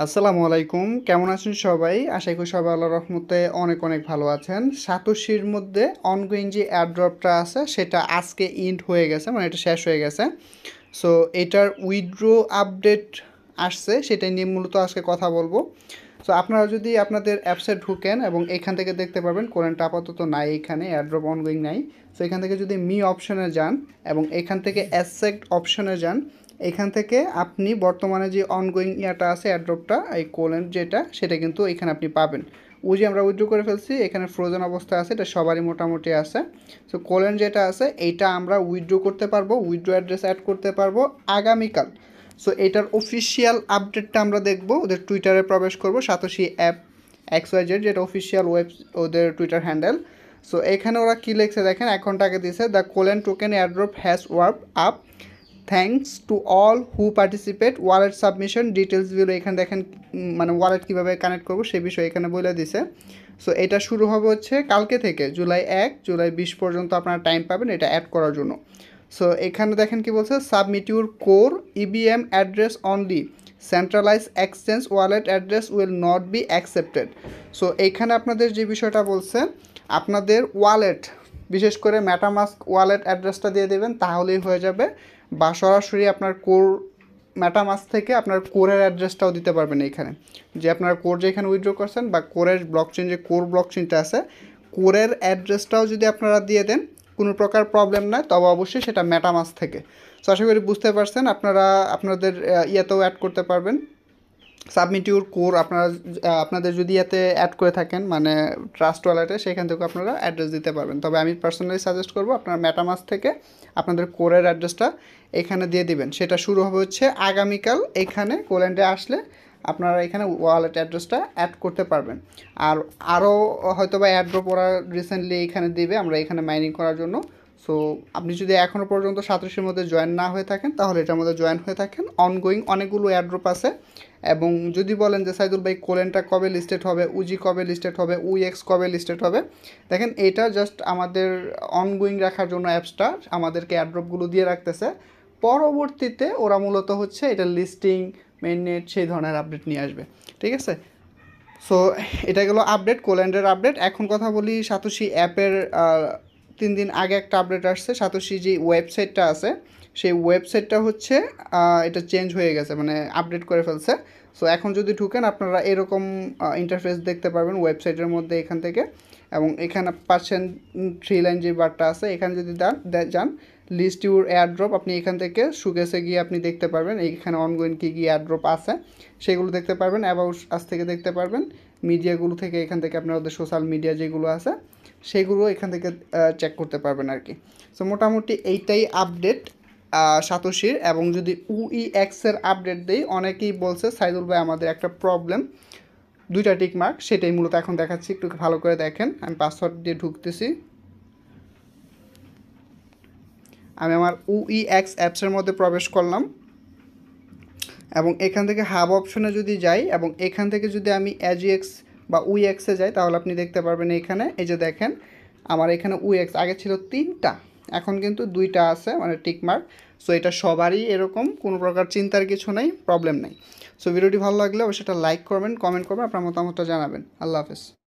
আসসালামু আলাইকুম, কেমন আছেন সবাই? আশা করি সবাই আল্লাহর রহমতে অনেক অনেক ভালো আছেন। সাতোশির মধ্যে অনগোয়িং যে এয়ারড্রপটা আছে সেটা আজকে ইন্ড হয়ে গেছে, মানে এটা শেষ হয়ে গেছে। সো এটার উইথড্র আপডেট আসছে, সেটা নিয়ে মূলত আজকে কথা বলবো। সো আপনারা যদি আপনাদের অ্যাপসে ঢুকেন এবং এখান থেকে দেখতে পারবেন কোরেনটা আপাতত নাই, এখানে এয়ারড্রপ অনগোয়িং নাই। সো এখান থেকে যদি মি অপশনে যান এবং এখান থেকে অ্যাসেক্ট অপশনে যান, এখান থেকে আপনি বর্তমানে যে অনগোয়িং ইয়াটা আছে এয়ারড্রপটা, এই কোলেন যেটা, সেটা কিন্তু এখানে আপনি পাবেন। ওই যে আমরা উইথড্র করে ফেলছি, এখানে ফ্রোজেন অবস্থা আছে, এটা সবারই মোটামুটি আছে। সো কোলেন যেটা আছে এইটা আমরা উইথড্র করতে পারবো, উইথড্র অ্যাড্রেস অ্যাড করতে পারবো আগামীকাল। সো এটার অফিসিয়াল আপডেটটা আমরা দেখব, ওদের টুইটারে প্রবেশ করব, সাতোশি অ্যাপ XYZ, যেটা অফিসিয়াল ওয়েব, ওদের টুইটার হ্যান্ডেল। সো এখানে ওরা কী লিখছে দেখেন, 1 ঘন্টা আগে দিয়েছে, the Kolen token airdrop has work up, thanks to all who participate, wallet submission details below. এখানে দেখেন মানে ওয়ালেট কীভাবে কানেক্ট করবো সে বিষয়ে এখানে বলে দিছে। সো এটা শুরু হবে হচ্ছে কালকে থেকে, জুলাই 1, জুলাই 20 পর্যন্ত আপনারা টাইম পাবেন এটা অ্যাড করার জন্য। সো এখানে দেখেন কি বলছে, submit your core IBM address only, centralise exchange wallet address will not be accepted. So এইখানে আপনাদের যে বিষয়টা বলছে, আপনাদের ওয়ালেট, বিশেষ করে ম্যাটামাস্ক ওয়ালেট অ্যাড্রেসটা দিয়ে দেবেন, তাহলেই হয়ে যাবে। বা সরাসরি আপনার কোর ম্যাটামাস্ক থেকে আপনার কোরের অ্যাড্রেসটাও দিতে পারবেন এইখানে, যে আপনার কোর যেখানে উইথড্র করছেন বা কোরের ব্লকচেন, যে কোর ব্লকচেনটা আছে, কোরের অ্যাড্রেসটাও যদি আপনারা দিয়ে দেন, কোনো প্রকার প্রবলেম নাই, তবে অবশ্যই সেটা ম্যাটামাস্ক থেকে। সো আশা করি বুঝতে পারছেন, আপনারা আপনাদের ইয়েতেও অ্যাড করতে পারবেন, সাবমিট ইউর কোর। আপনারা আপনাদের যদি এতে অ্যাড করে থাকেন মানে ট্রাস্ট ওয়ালেটে, সেখান থেকে আপনারা অ্যাড্রেস দিতে পারবেন। তবে আমি পার্সোনালি সাজেস্ট করবো আপনারা ম্যাটামাস্ক থেকে আপনাদের কোরের অ্যাড্রেসটা এখানে দিয়ে দিবেন। সেটা শুরু হবে হচ্ছে আগামীকাল। এখানে কোল্যান্ডে আসলে আপনারা এখানে ওয়ালেট অ্যাড্রেসটা অ্যাড করতে পারবেন। আর আরও হয়তো বা অ্যাড্রপ ওরা রিসেন্টলি এখানে দিবে আমরা এখানে মাইনিং করার জন্য। সো আপনি যদি এখনও পর্যন্ত সাতোশির মধ্যে জয়েন না হয়ে থাকেন, তাহলে এটার মধ্যে জয়েন হয়ে থাকেন। অনগোয়িং অনেকগুলো এয়ারড্রপ আছে। এবং যদি বলেন যে সাইদুল ভাই কোলেনটা কবে লিস্টেড হবে, উজি কবে লিস্টেড হবে, উইএক্স কবে লিস্টেড হবে, দেখেন এইটা জাস্ট আমাদের অনগোয়িং রাখার জন্য অ্যাপসটা আমাদেরকে এয়ারড্রপগুলো দিয়ে রাখতেছে। পরবর্তীতে ওরা মূলত হচ্ছে এটা লিস্টিং, মেইননেট, সেই ধরনের আপডেট নিয়ে আসবে। ঠিক আছে? সো এটা গেলো আপডেট, কোল্যান্ডের আপডেট। এখন কথা বলি সাতোশি অ্যাপের। 3 দিন আগে একটা আপডেট আসছে, সাতোশি যে ওয়েবসাইটটা আছে সেই ওয়েবসাইটটা হচ্ছে এটা চেঞ্জ হয়ে গেছে, মানে আপডেট করে ফেলছে। সো এখন যদি ঢুকেন আপনারা এরকম ইন্টারফেস দেখতে পারবেন ওয়েবসাইটের মধ্যে এখান থেকে। এবং এখানে পাচ্ছেন 3 লাইন যে বারটা আছে, এখানে যদি যান লিস্ট ইউর এয়ারড্রপ, আপনি এখান থেকে সুকেসে গিয়ে আপনি দেখতে পারবেন এইখানে অনগোয়িং কী কী এয়ারড্রপ আছে সেগুলো দেখতে পারবেন। অ্যাবাউট আজ থেকে দেখতে পারবেন, মিডিয়াগুলো থেকে এখান থেকে আপনাদের সোশ্যাল মিডিয়া যেগুলো আছে সেগুলো এখান থেকে চেক করতে পারবেন আর কি। সো মোটামুটি এইটাই আপডেট সাতোশির। এবং যদি উইএক্সের আপডেট দেই, অনেকেই বলছে সাইদুল ভাই আমাদের একটা প্রবলেম, 2টা টিক মার্ক, সেটাই মূলত এখন দেখাচ্ছি, একটু ভালো করে দেখেন। আমি পাসওয়ার্ড দিয়ে ঢুকতেছি, আমি আমার উইএক্স অ্যাপসের মধ্যে প্রবেশ করলাম এবং এখান থেকে হাব অপশনে যদি যাই এবং এখান থেকে যদি আমি অ্যাজিএক্স বা উইএক্সে যাই, তাহলে আপনি দেখতে পারবেন এখানে, এই যে দেখেন আমার এখানে উইএক্স আগে ছিল 3টা, এখন কিন্তু 2টা আছে, মানে টিকমার্ক। সো এটা সবারই এরকম, কোনো প্রকার চিন্তার কিছু নেই, প্রবলেম নেই। সো ভিডিওটি ভালো লাগলে অবশ্যই এটা লাইক করবেন, কমেন্ট করবেন, আপনার মতামতটা জানাবেন। আল্লাহ হাফেজ।